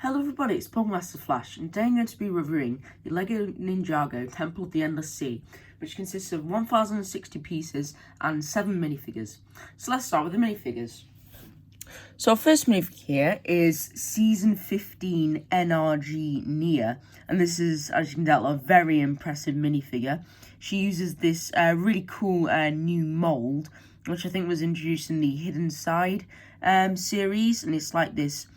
Hello everybody, it's Master Flash, and today I'm going to be reviewing the LEGO Ninjago Temple of the Endless Sea, which consists of 1060 pieces and 7 minifigures. So let's start with the minifigures. So our first minifigure here is Season 15 NRG Nya, and this is, as you can tell, a very impressive minifigure. She uses this really cool new mould, which I think was introduced in the Hidden Side series, and it's like this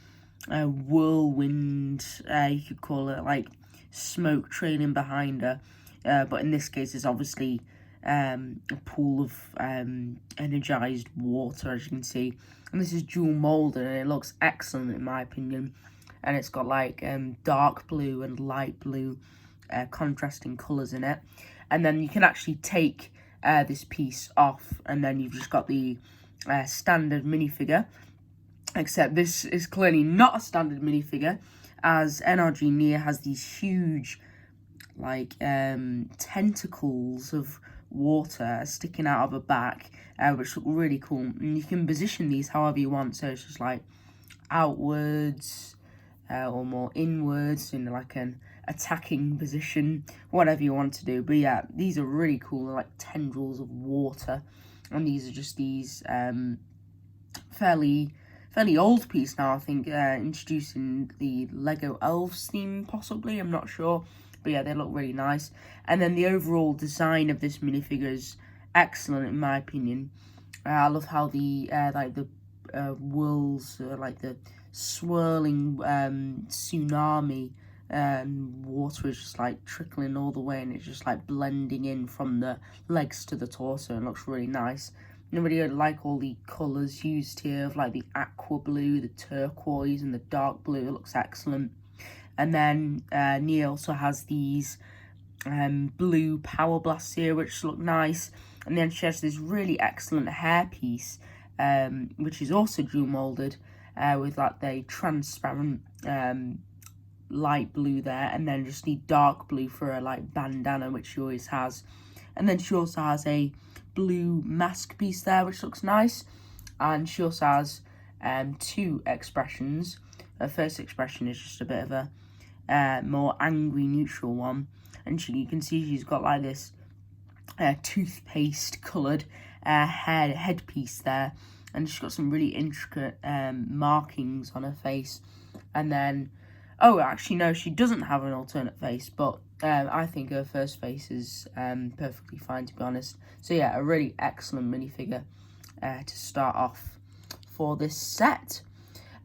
whirlwind, you could call it, like smoke trailing behind her, but in this case it's obviously a pool of energized water, as you can see, and this is dual molded and it looks excellent in my opinion, and it's got like dark blue and light blue contrasting colors in it, and then you can actually take this piece off and then you've just got the standard minifigure. Except this is clearly not a standard minifigure, as NRG Nya has these huge, like, tentacles of water sticking out of her back, which look really cool. And you can position these however you want, so it's just like outwards or more inwards in like an attacking position, whatever you want to do. But yeah, these are really cool. They're like tendrils of water, and these are just these fairly old piece now, I think, introducing the Lego Elves theme, possibly, I'm not sure, but yeah, they look really nice. And then the overall design of this minifigure is excellent, in my opinion. I love how the, whirls, like the swirling tsunami water is just like trickling all the way, and it's just like blending in from the legs to the torso, and looks really nice. I really like all the colours used here, of like the aqua blue, the turquoise, and the dark blue. It looks excellent. And then Nya also has these blue power blasts here, which look nice. And then she has this really excellent hairpiece, which is also dual moulded, with like the transparent light blue there, and then just the dark blue for a like bandana, which she always has. And then she also has a blue mask piece there, which looks nice, and she also has two expressions. Her first expression is just a bit of a more angry neutral one, and you can see she's got like this toothpaste coloured headpiece there, and she's got some really intricate markings on her face. And then, oh, actually no, she doesn't have an alternate face, but I think her first face is perfectly fine, to be honest. So yeah, a really excellent minifigure to start off for this set.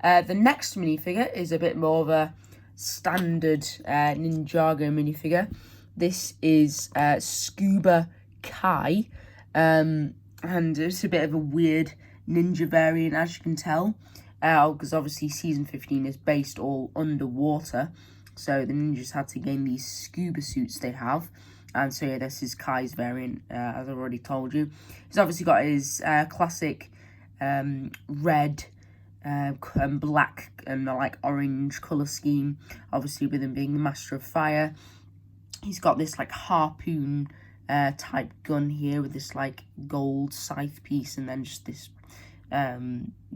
The next minifigure is a bit more of a standard Ninjago minifigure. This is Scuba Kai, and it's a bit of a weird ninja variant, as you can tell, because obviously Season 15 is based all underwater. So the ninjas had to gain these scuba suits they have. And so yeah, this is Kai's variant, as I've already told you. He's obviously got his classic red and black and like orange colour scheme. Obviously with him being the Master of Fire. He's got this like harpoon type gun here with this like gold scythe piece, and then just this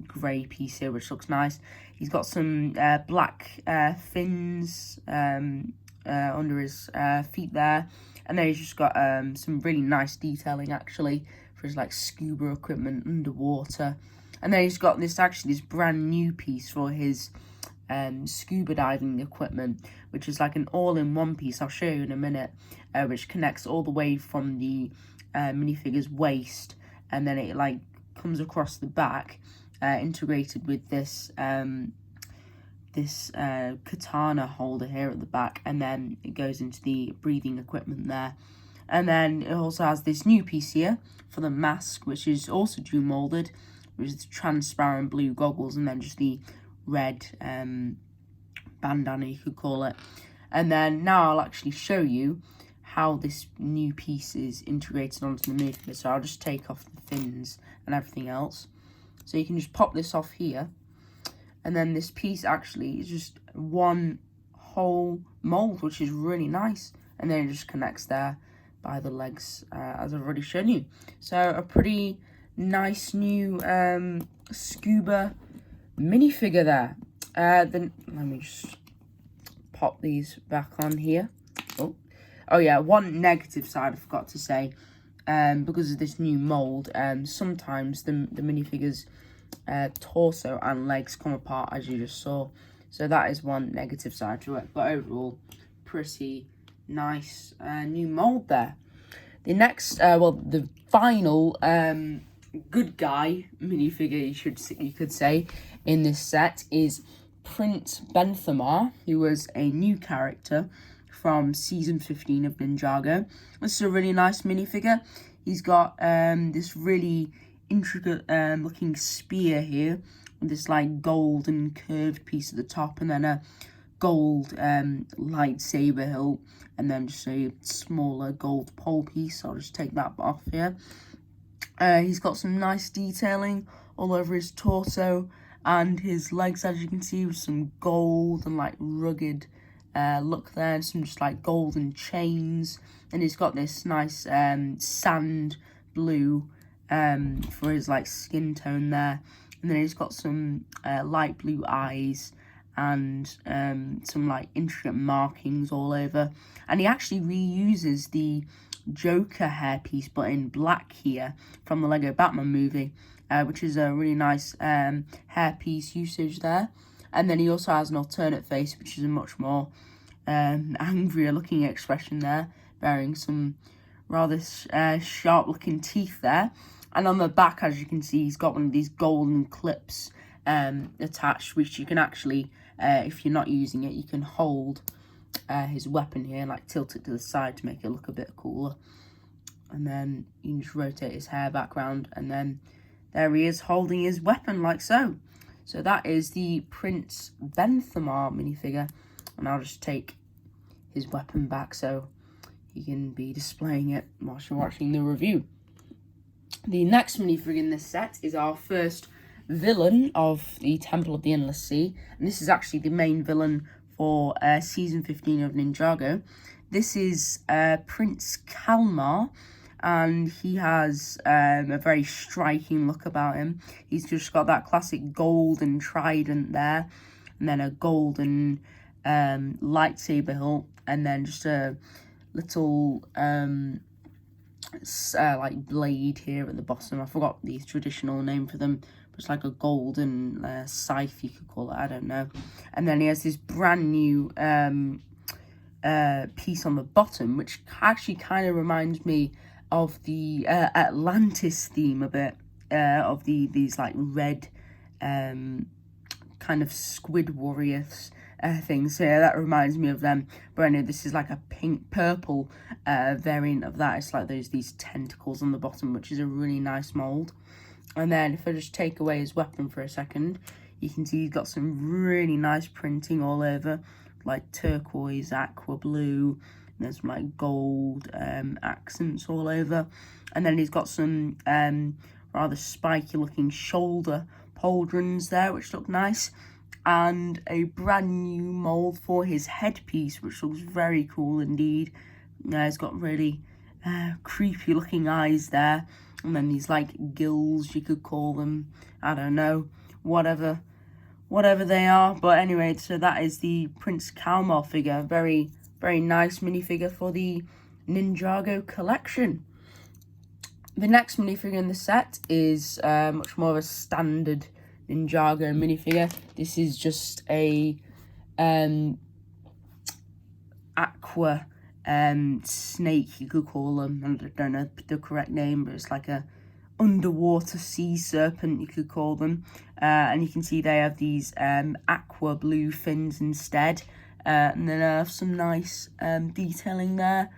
grey piece here, which looks nice. He's got some black fins under his feet there, and then he's just got some really nice detailing actually for his like scuba equipment underwater. And then he's got this brand new piece for his scuba diving equipment, which is like an all-in-one piece. I'll show you in a minute, which connects all the way from the minifigure's waist, and then it like comes across the back, integrated with this katana holder here at the back, and then it goes into the breathing equipment there. And then it also has this new piece here for the mask, which is also dual molded, which is the transparent blue goggles, and then just the red bandana, you could call it. And then now I'll actually show you how this new piece is integrated onto the minifigure. So I'll just take off the fins and everything else. So you can just pop this off here, and then this piece actually is just one whole mold, which is really nice. And then it just connects there by the legs, as I've already shown you. So a pretty nice new scuba minifigure there. Then let me just pop these back on here. Oh yeah, one negative side I forgot to say, because of this new mould, sometimes the minifigure's torso and legs come apart, as you just saw. So that is one negative side to it. But overall, pretty nice new mould there. The next, the final good guy minifigure, you could say, in this set is Prince Benthamar, who was a new character from season 15 of Ninjago. This is a really nice minifigure. He's got this really intricate looking spear here with this like golden curved piece at the top, and then a gold lightsaber hilt, and then just a smaller gold pole piece. I'll just take that off here. He's got some nice detailing all over his torso and his legs, as you can see, with some gold and like rugged look there, and some just like golden chains. And he's got this nice sand blue for his like skin tone there, and then he's got some light blue eyes and some like intricate markings all over. And he actually reuses the Joker hairpiece, but in black here, from the Lego Batman movie, which is a really nice hairpiece usage there. And then he also has an alternate face, which is a much more angrier looking expression there, bearing some rather sharp looking teeth there. And on the back, as you can see, he's got one of these golden clips attached, which you can actually, if you're not using it, you can hold his weapon here, like tilt it to the side to make it look a bit cooler. And then you can just rotate his hair background, and then there he is holding his weapon like so. So that is the Prince Benthamar minifigure, and I'll just take his weapon back so he can be displaying it whilst you're watching the review. The next minifigure in this set is our first villain of the Temple of the Endless Sea, and this is actually the main villain for season 15 of Ninjago. This is Prince Kalmar, and he has a very striking look about him. He's just got that classic golden trident there, and then a golden lightsaber hilt, and then just a little like blade here at the bottom. I forgot the traditional name for them, but it's like a golden scythe, you could call it, I don't know. And then he has this brand new piece on the bottom, which actually kind of reminds me of the Atlantis theme a bit, of these like red kind of squid warriors things. So yeah, that reminds me of them. But I know this is like a purple variant of that. It's like these tentacles on the bottom, which is a really nice mold. And then if I just take away his weapon for a second, you can see he's got some really nice printing all over, like turquoise, aqua blue, and there's some like gold accents all over. And then he's got some rather spiky looking shoulder pauldrons there, which look nice, and a brand new mold for his headpiece, which looks very cool indeed. He's got really creepy looking eyes there, and then these like gills, you could call them, I don't know, whatever they are. But anyway, so that is the Prince Kalmar figure. Very, very nice minifigure for the Ninjago collection. The next minifigure in the set is much more of a standard Ninjago minifigure. This is just a aqua snake, you could call them. I don't know the correct name, but it's like a underwater sea serpent, you could call them. And you can see they have these aqua blue fins instead, and then I have some nice detailing there,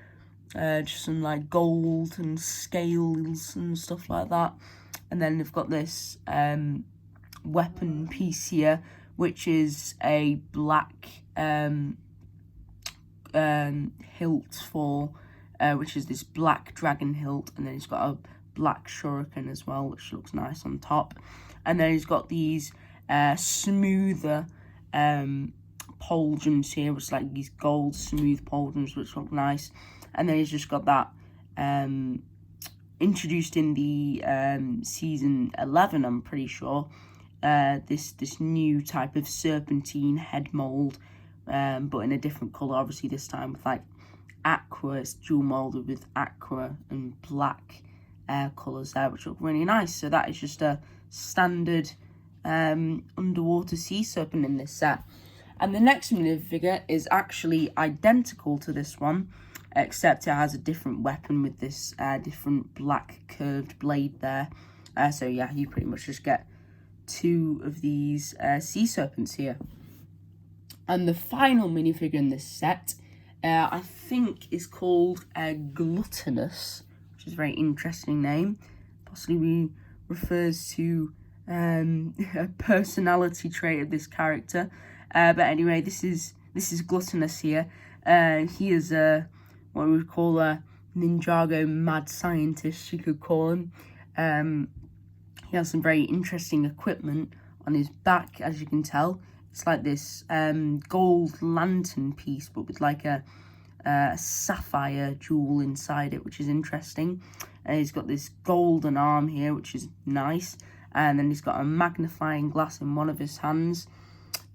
just some like gold and scales and stuff like that. And then they've got this weapon piece here, which is a black hilt for, which is this black dragon hilt, and then he's got a black shuriken as well, which looks nice on top. And then he's got these smoother pauldrons here, which is like these gold smooth pauldrons, which look nice. And then he's just got that introduced in the season 11, I'm pretty sure, this new type of serpentine head mould, but in a different colour, obviously this time with like aqua. It's dual moulded with aqua and black colours there, which look really nice. So that is just a standard underwater sea serpent in this set. And the next minifigure is actually identical to this one, except it has a different weapon with this different black curved blade there. So yeah, you pretty much just get 2 of these sea serpents here. And the final minifigure in this set, I think is called Gluttonous, which is a very interesting name. Possibly refers to a personality trait of this character. But anyway, this is Gluttonous here. He is what we would call a Ninjago mad scientist, you could call him. He has some very interesting equipment on his back, as you can tell. It's like this gold lantern piece, but with like a sapphire jewel inside it, which is interesting. And he's got this golden arm here, which is nice. And then he's got a magnifying glass in one of his hands.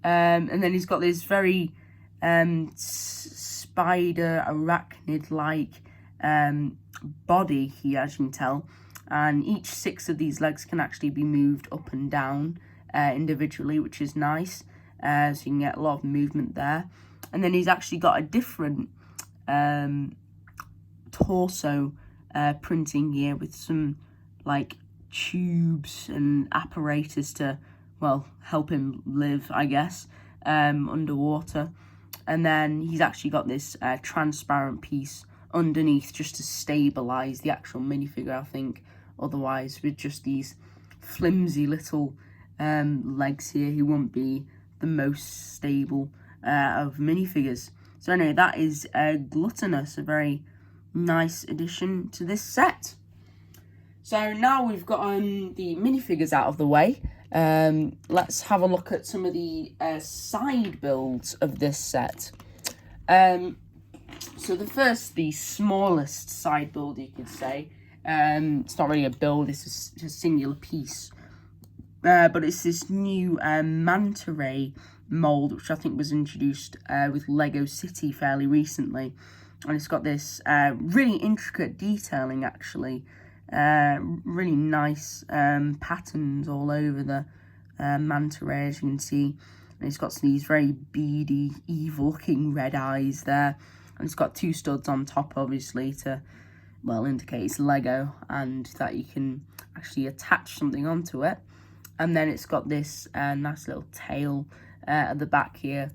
And then he's got this very spider arachnid-like body here, as you can tell. And each 6 of these legs can actually be moved up and down individually, which is nice. So you can get a lot of movement there. And then he's actually got a different torso printing here with some like tubes and apparatus to, well, help him live, I guess, underwater. And then he's actually got this transparent piece underneath just to stabilize the actual minifigure, I think. Otherwise, with just these flimsy little legs here, he won't be the most stable of minifigures. So anyway, that is Gluttonous, a very nice addition to this set. So now we've got the minifigures out of the way, let's have a look at some of the side builds of this set. So the smallest side build, you could say. It's not really a build, it's just a singular piece. But it's this new manta ray mould, which I think was introduced with Lego City fairly recently. And it's got this really intricate detailing, actually. Really nice patterns all over the manta ray, as you can see. And it's got these very beady, evil-looking red eyes there. And it's got 2 studs on top, obviously, to, well, indicate it's Lego and that you can actually attach something onto it. And then it's got this nice little tail at the back here.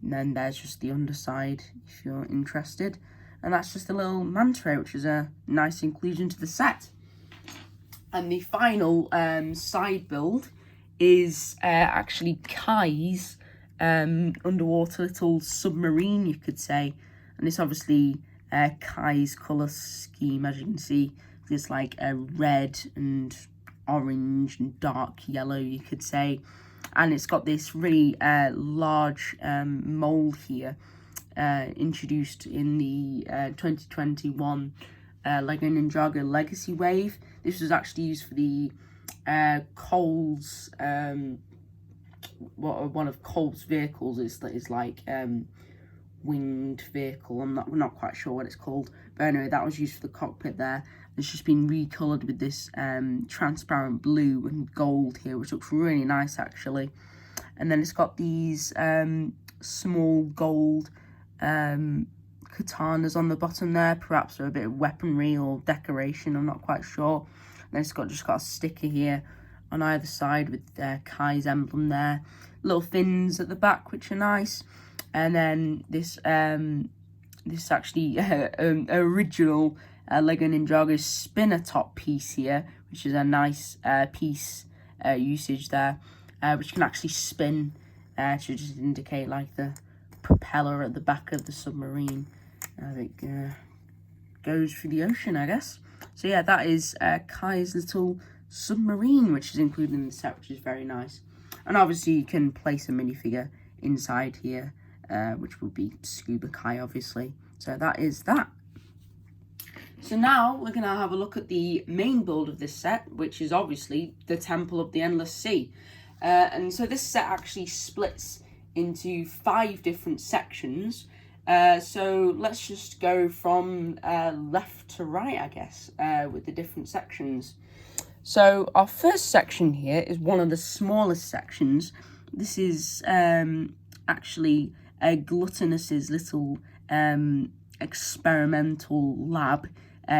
And then there's just the underside, if you're interested. And that's just a little manta ray, which is a nice inclusion to the set. And the final side build is actually Kai's underwater little submarine, you could say. And it's obviously Kai's colour scheme, as you can see. It's like a red and orange and dark yellow, you could say. And it's got this really large mould here, introduced in the 2021 Lego Ninjago Legacy Wave. This was actually used for the Cole's, one of Cole's vehicles is like winged vehicle. I'm not quite sure what it's called, but anyway, that was used for the cockpit there. It's just been recolored with this transparent blue and gold here, which looks really nice, actually. And then it's got these small gold katanas on the bottom there, perhaps for a bit of weaponry or decoration, I'm not quite sure. And then it's just got a sticker here on either side with Kai's emblem there. Little fins at the back, which are nice. And then this actually original Lego Ninjago spinner top piece here, which is a nice piece usage there, which can actually spin to just indicate like the propeller at the back of the submarine. I think goes through the ocean, I guess. So yeah, that is Kai's little submarine, which is included in the set, which is very nice. And obviously you can place a minifigure inside here, which will be Scuba Kai, obviously. So that is that. So now we're going to have a look at the main build of this set, which is obviously the Temple of the Endless Sea. And so this set actually splits into 5 different sections. So let's just go from left to right, I guess, with the different sections. So our first section here is one of the smallest sections. This is actually a Gluttonus's little experimental lab,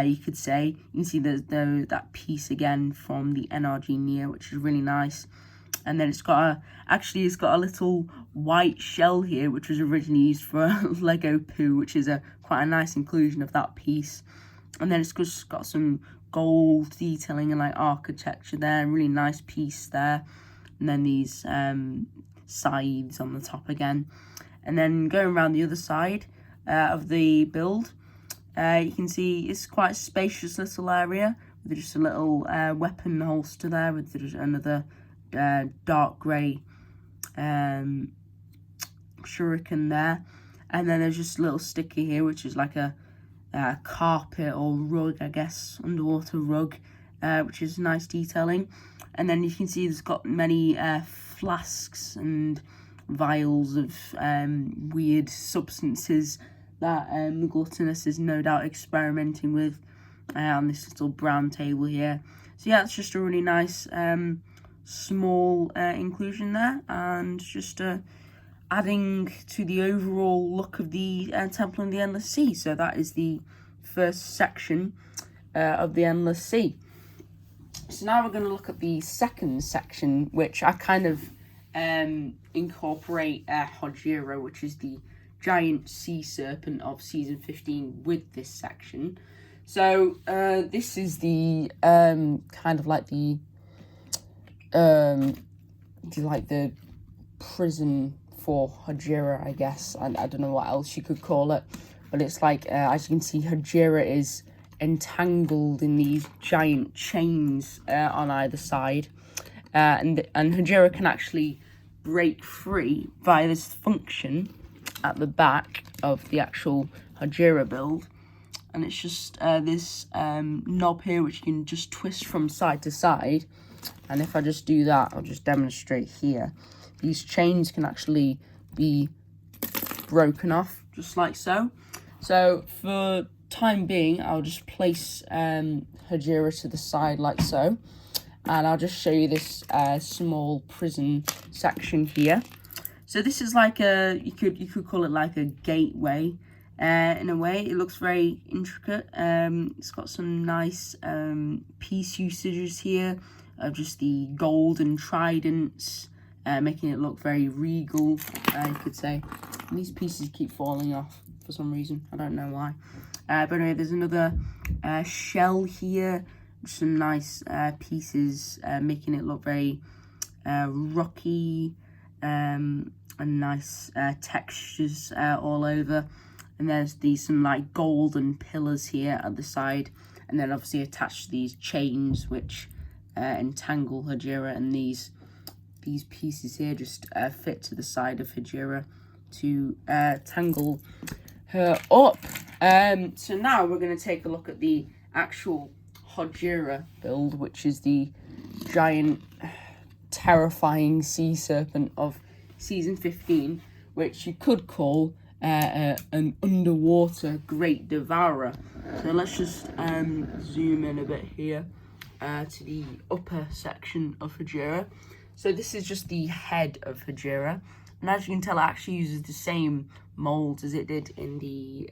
you could say. You can see that piece again from the NRG Nya, which is really nice. And then it's got a little white shell here, which was originally used for Lego poo, which is quite a nice inclusion of that piece. And then it's just got some gold detailing and like architecture there, really nice piece there. And then these sides on the top again. And then going around the other side of the build, you can see it's quite a spacious little area with just a little weapon holster there with just another dark grey shuriken there. And then there's just a little sticker here, which is like a carpet or rug, I guess, underwater rug, which is nice detailing. And then you can see there's got many flasks and vials of weird substances that the Gluttonus is no doubt experimenting with on this little brown table here. So yeah, it's just a really nice small inclusion there, and just adding to the overall look of the Temple in the Endless Sea. So that is the first section of the Endless Sea. So now we're going to look at the second section, which I kind of incorporate Hojira, which is the giant sea serpent of season 15, with this section. So this is the kind of like the prison for Hojira, I guess. I don't know what else you could call it, but it's like as you can see, Hojira is entangled in these giant chains on either side, and Hojira can actually break free via this function at the back of the actual Hojira build. And it's just this knob here, which you can just twist from side to side. And if I just do that, I'll just demonstrate here. These chains can actually be broken off, just like so. So for time being, I'll just place Hojira to the side like so. And I'll just show you this small prison section here. So this is like you could call it like a gateway. In a way, it looks very intricate. It's got some nice piece usages here of just the golden tridents, making it look very regal, you could say. And these pieces keep falling off for some reason. I don't know why. But anyway, there's another shell here. Some nice pieces, making it look very rocky, and nice textures all over. And there's some like golden pillars here at the side, and then obviously attached to these chains which entangle Hojira, and these pieces here just fit to the side of Hojira to tangle her up. So now we're going to take a look at the actual Hojira build, which is the giant terrifying sea serpent of season 15, which you could call an underwater great devourer. So let's just zoom in a bit here to the upper section of Hojira. So this is just the head of Hojira, and as you can tell, it actually uses the same moulds as it did in the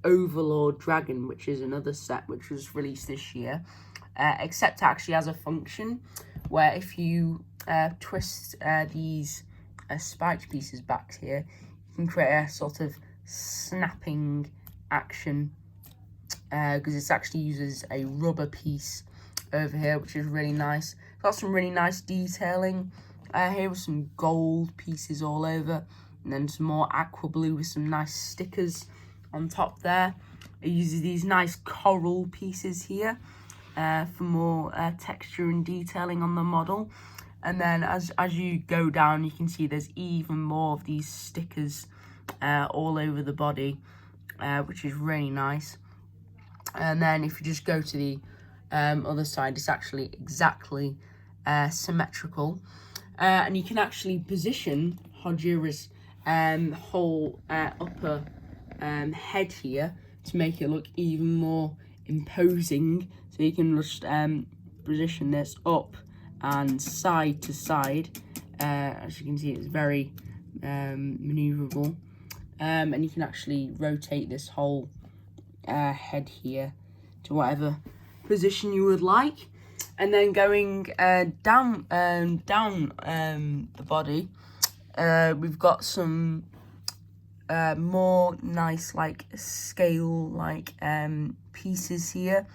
Overlord Dragon, which is another set which was released this year, except it actually has a function where if you twist these spiked pieces back here, you can create a sort of snapping action, because it actually uses a rubber piece over here, which is really nice. It's got some really nice detailing here with some gold pieces all over, and then some more aqua blue with some nice stickers on top there. It uses these nice coral pieces here for more texture and detailing on the model. And then as you go down, you can see there's even more of these stickers all over the body, which is really nice. And then if you just go to the other side, it's actually exactly symmetrical. And you can actually position Hojira's whole upper head here to make it look even more imposing. So you can just position this up and side to side. As you can see, it's very maneuverable. And you can actually rotate this whole head here to whatever position you would like. And then going down the body, we've got some more nice like scale like pieces here.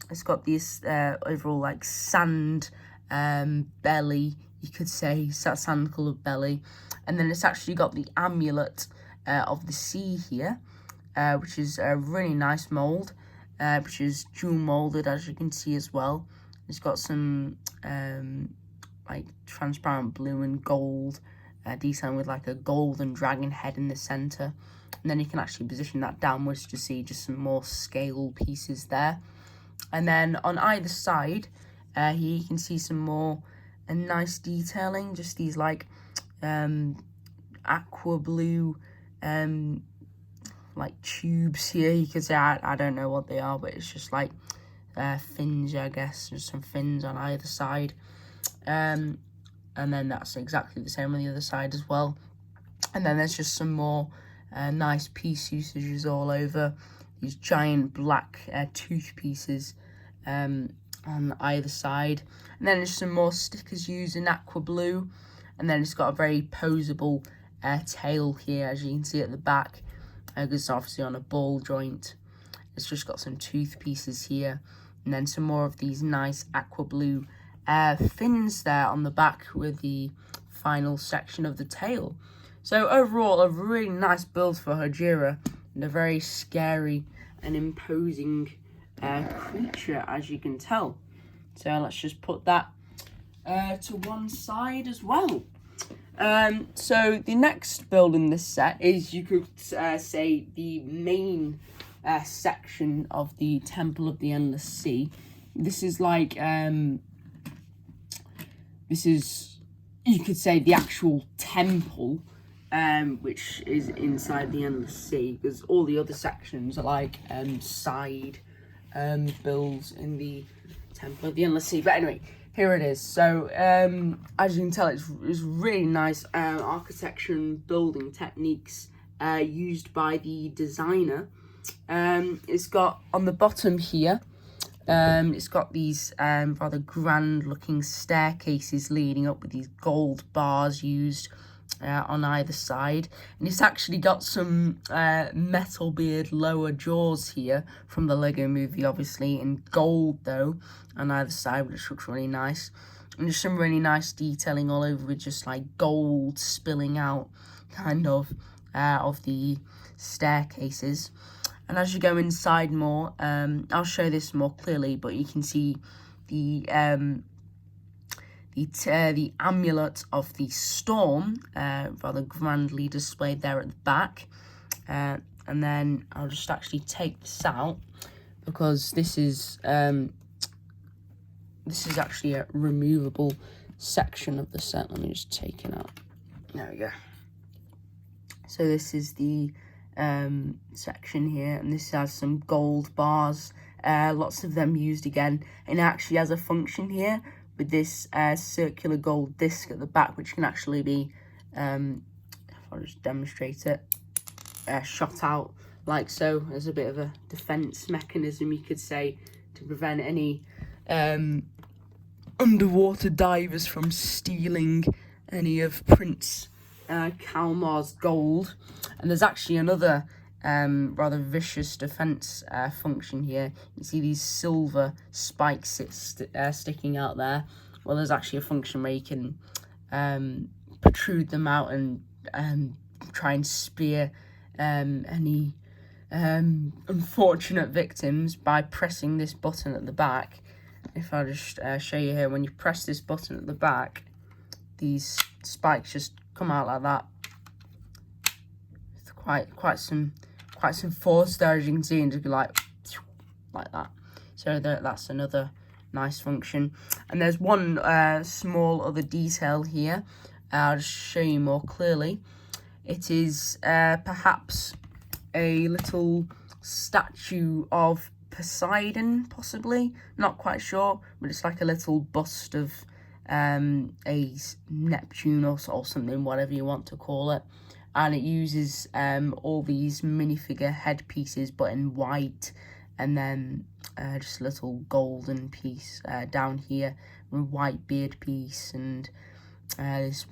It's got this overall like sand belly, you could say, sand coloured belly, and then it's actually got the amulet of the sea here, which is a really nice mould, which is dual moulded, as you can see as well. It's got some like transparent blue and gold design with like a golden dragon head in the centre, and then you can actually position that downwards to see just some more scale pieces there. And then on either side here you can see some more nice detailing, just these like aqua blue like tubes here, you could say. I don't know what they are, but it's just like fins, I guess. There's some fins on either side, and then that's exactly the same on the other side as well. And then there's just some more nice piece usages all over, these giant black tooth pieces on either side. And then there's some more stickers used in aqua blue, and then it's got a very poseable tail here, as you can see at the back, because it's obviously on a ball joint. It's just got some tooth pieces here, and then some more of these nice aqua blue fins there on the back with the final section of the tail. So overall, a really nice build for Hojira, and a very scary and imposing creature, as you can tell. So let's just put that to one side as well. So the next build in this set is, you could say, the main section of the Temple of the Endless Sea. This is like, this is, you could say, the actual temple, which is inside the Endless Sea, because all the other sections are like side builds in the Temple of the Endless Sea. But anyway, here it is. So as you can tell, it's really nice architecture and building techniques used by the designer. It's got on the bottom here, it's got these rather grand looking staircases leading up with these gold bars used on either side, and it's actually got some metal beard lower jaws here from the Lego movie, obviously in gold though on either side, which looks really nice. And just some really nice detailing all over with just like gold spilling out kind of the staircases. And as you go inside more, I'll show this more clearly, but you can see the amulet of the storm, rather grandly displayed there at the back. And then I'll just actually take this out, because this is actually a removable section of the set. Let me just take it out. There we go. So this is the section here, and this has some gold bars, lots of them used again, and it actually has a function here with this circular gold disc at the back, which can actually be, if I'll just demonstrate it, shot out like so, as a bit of a defense mechanism, you could say, to prevent any underwater divers from stealing any of Prince Kalmar's gold. And there's actually another rather vicious defense function here. You see these silver spikes sticking out there. Well, there's actually a function where you can protrude them out and try and spear any unfortunate victims by pressing this button at the back. If I just show you here, when you press this button at the back, these spikes just come out like that. It's quite some force there, as you can see, and just be like that. So that's another nice function. And there's one small other detail here. I'll just show you more clearly. It is perhaps a little statue of Poseidon, possibly. Not quite sure, but it's like a little bust of a Neptune or something, whatever you want to call it. And it uses all these minifigure headpieces, but in white, and then just a little golden piece down here, a white beard piece, and this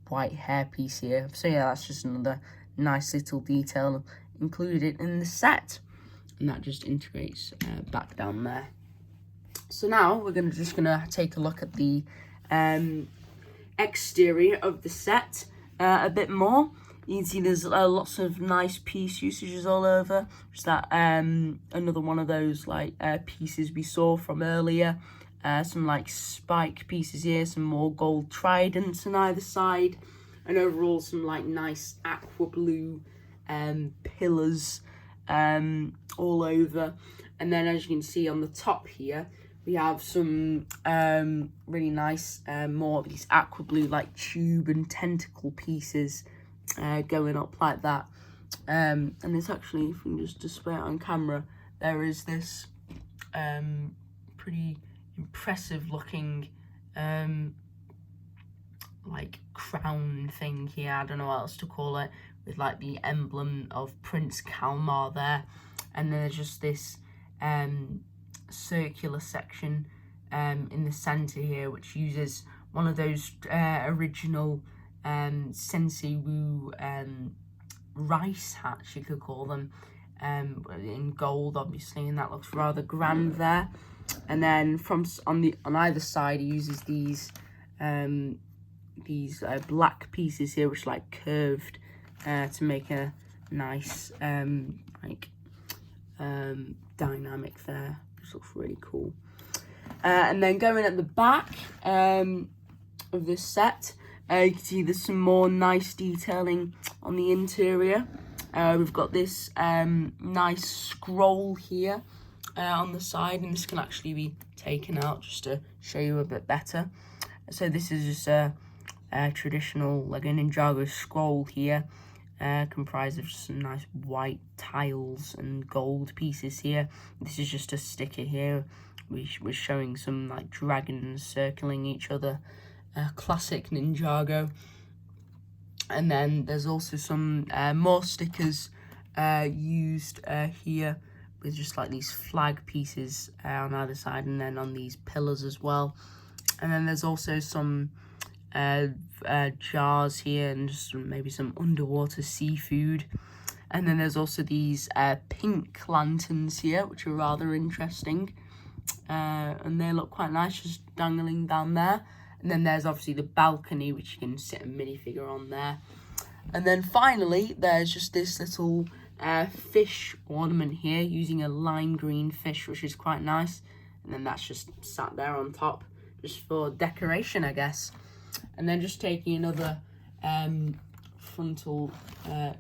white hair piece here. So yeah, that's just another nice little detail included in the set, and that just integrates back down there. So now we're just gonna take a look at the exterior of the set a bit more. You can see there's lots of nice piece usages all over. Just that another one of those like pieces we saw from earlier. Some like spike pieces here, some more gold tridents on either side, and overall some like nice aqua blue pillars all over. And then as you can see on the top here, we have some really nice more of these aqua blue like tube and tentacle pieces going up like that. And it's actually, if we can just display it on camera, there is this pretty impressive looking like crown thing here. I don't know what else to call it, with like the emblem of Prince Kalmar there. And then there's just this circular section in the center here, which uses one of those original Sensei Wu rice hats, you could call them, in gold obviously, and that looks rather grand there. And then on either side, he uses these black pieces here, which are like curved to make a nice dynamic there, which looks really cool. And then going at the back of this set, you can see there's some more nice detailing on the interior. We've got this nice scroll here on the side, and this can actually be taken out just to show you a bit better. So this is just a traditional, like a Ninjago scroll here, comprised of some nice white tiles and gold pieces here. This is just a sticker here. We're showing some like dragons circling each other, classic Ninjago. And then there's also some more stickers used here, with just like these flag pieces on either side, and then on these pillars as well. And then there's also some jars here, and just maybe some underwater seafood. And then there's also these pink lanterns here, which are rather interesting. And they look quite nice, just dangling down there. And then there's obviously the balcony, which you can sit a minifigure on there. And then finally, there's just this little fish ornament here, using a lime green fish, which is quite nice. And then that's just sat there on top, just for decoration, I guess. And then just taking another frontal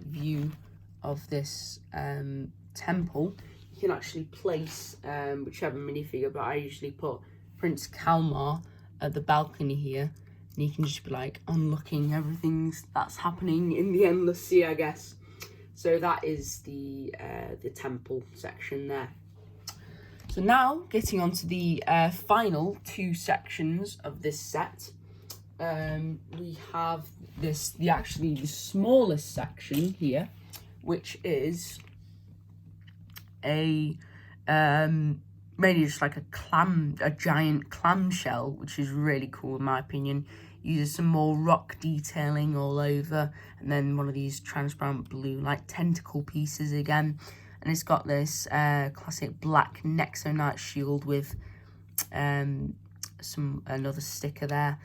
view of this temple, you can actually place whichever minifigure, but I usually put Prince Kalmar at the balcony here, and you can just be like unlocking everything that's happening in the Endless Sea, I guess. So that is the temple section there. So now getting on to the final two sections of this set, we have the smallest section here, which is a mainly just like a giant clamshell, which is really cool in my opinion. Uses some more rock detailing all over, and then one of these transparent blue like tentacle pieces again. And it's got this classic black Nexonite shield with another sticker there.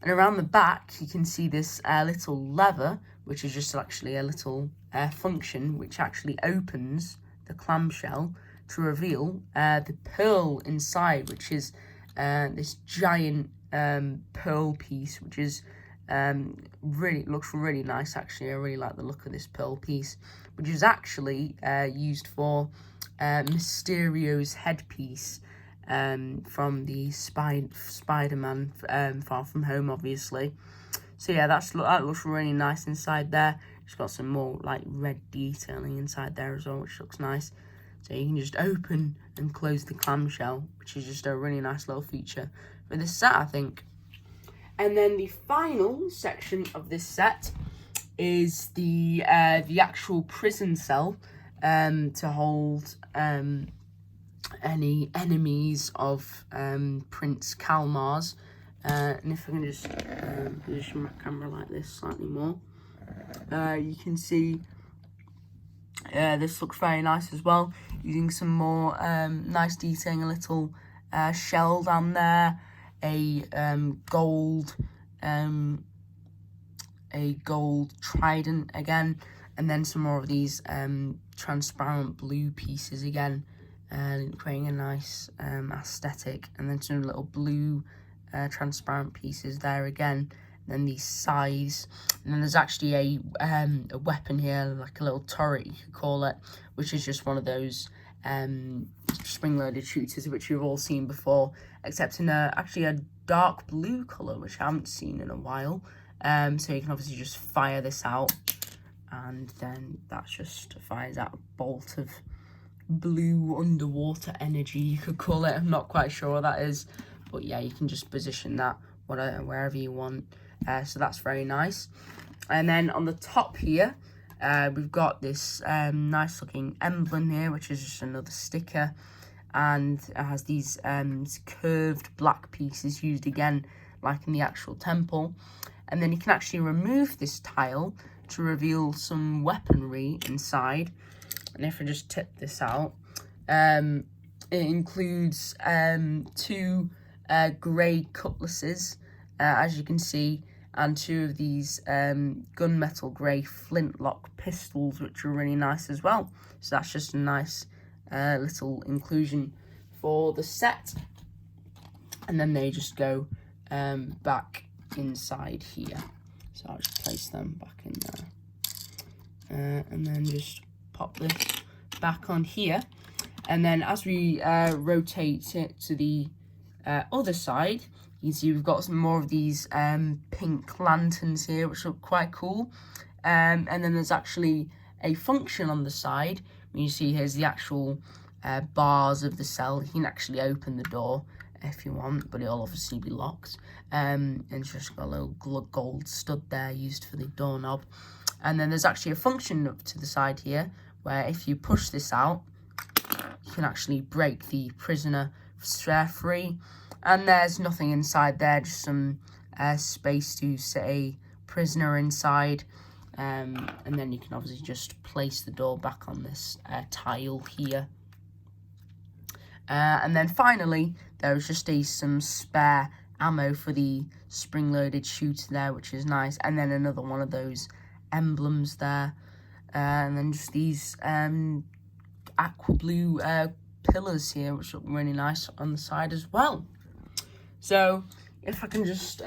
And around the back, you can see this little lever, which is just actually a little function which actually opens the clamshell to reveal the pearl inside, which is this giant pearl piece, which is looks really nice actually. I really like the look of this pearl piece, which is actually used for Mysterio's headpiece from the Spider-Man Far From Home, obviously. So yeah, that looks really nice inside there. It's got some more like red detailing inside there as well, which looks nice. So you can just open and close the clamshell, which is just a really nice little feature for this set, I think. And then the final section of this set is the actual prison cell to hold any enemies of Prince Kalmar's. And if I can just position my camera like this slightly more, you can see this looks very nice as well, using some more nice detailing, a little shell down there, a gold trident again, and then some more of these transparent blue pieces again, creating a nice aesthetic, and then some little blue transparent pieces there again, and then these scythes, and then there's actually a weapon here, like a little turret you could call it, which is just one of those spring-loaded shooters which you've all seen before, except in actually a dark blue colour, which I haven't seen in a while. So you can obviously just fire this out, and then that just fires out a bolt of blue underwater energy, you could call it. I'm not quite sure what that is, but yeah, you can just position that wherever you want. So that's very nice. And then on the top here, we've got this nice looking emblem here, which is just another sticker, and it has these curved black pieces used again like in the actual temple. And then you can actually remove this tile to reveal some weaponry inside. And if I just tip this out, it includes 2 grey cutlasses, as you can see, and 2 of these gunmetal grey flintlock pistols, which are really nice as well. So that's just a nice little inclusion for the set. And then they just go back inside here. So I'll just place them back in there. And then just pop this back on here. And then as we rotate it to the other side, you can see we've got some more of these pink lanterns here, which look quite cool. And then there's actually a function on the side. You see here's the actual bars of the cell. You can actually open the door if you want, but it'll obviously be locked. And it's just got a little gold stud there used for the doorknob. And then there's actually a function up to the side here, where if you push this out, you can actually break the prisoner free. And there's nothing inside there, just some space to sit a prisoner inside. And then you can obviously just place the door back on this tile here. And then finally, there's just some spare ammo for the spring-loaded shooter there, which is nice. And then another one of those emblems there. And then just these aqua blue pillars here, which look really nice on the side as well. So if I can just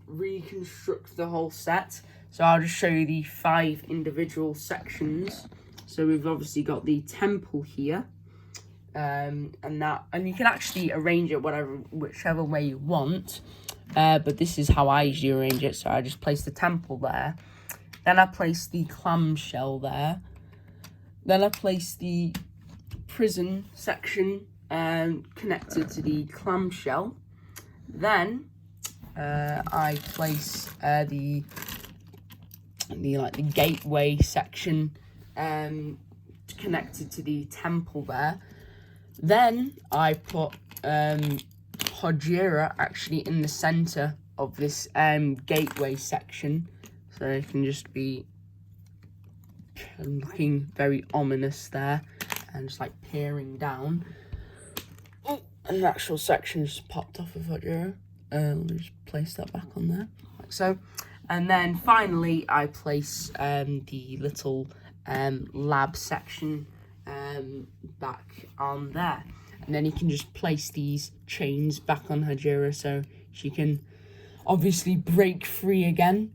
reconstruct the whole set. So I'll just show you the 5 individual sections. So we've obviously got the temple here. And you can actually arrange it whichever way you want. But this is how I usually arrange it. So I just place the temple there. Then I place the clamshell there. Then I place the prison section connected to the clamshell. Then I place the gateway section connected to the temple there. Then I put Hojira actually in the center of this gateway section, so it can just be looking very ominous there and just like peering down. Oh, an actual section just popped off of Hojira. Let me just place that back on there, like so. And then finally, I place the little lab section back on there. And then you can just place these chains back on Hojira so she can obviously break free again.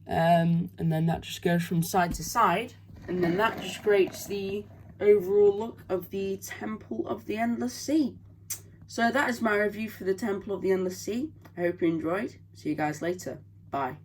And then that just goes from side to side. And then that just creates the overall look of the Temple of the Endless Sea. So that is my review for the Temple of the Endless Sea. I hope you enjoyed. See you guys later. Bye.